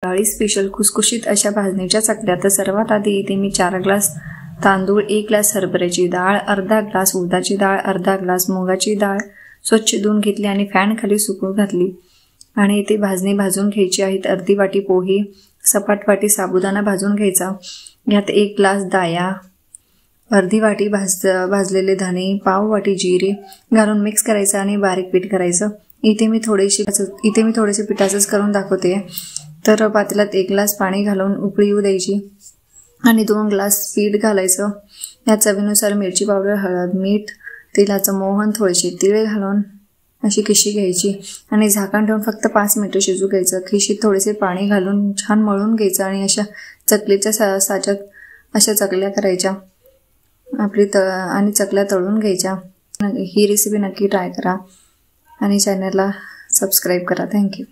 डाळी स्पेशल खुसखुशीत अशा भाजणीच्या चकल्या। तर सर्वात आधी इथे मी 4 ग्लास तांदूळ, 1 ग्लास हरभऱ्याची डाळ, अर्धा ग्लास उडदाची डाळ, अर्धा ग्लास मुगाची डाळ स्वच्छ धुवून घेतली आणि फॅन खाली सुकवून घातली। आणि इथे भाजणी भाजून घ्यायची आहेत। अर्धी वाटी पोहे, सपाट वाटी साबुदाणा भाजून घ्यायचा। यात 1 ग्लास दाया, अर्धी वाटी भाजलेले धने, पाव वाटी जिरे घालून मिक्स करायचं आणि बारीक पीठ करायचं। इथे मी थोडेसे पिठाचंच करून दाखवते। तर पातेल्यात 1 ग्लास पाणी घालून उकळी येऊ द्यायची आणि 2 ग्लास पीठ घालायचं। या चवीनुसार मिरची पावडर, हळद, मीठ, तेलाचं मोहन, थोडेसे तीळ घालून अशी खिशी घ्यायची आणि झाकण ठेवून फक्त 5 मिनिटं शिजू द्यायचं। खिशीत थोडेसे पाणी घालून छान मळून घ्यायचं आणि अशा चकलीच्या साच्यात अशा चकल्या करायच्या आणि चकल्या तळून घ्यायच्या। ही रेसिपी नक्की ट्राय करा आणि चॅनलला सबस्क्राइब करा। थँक्यू।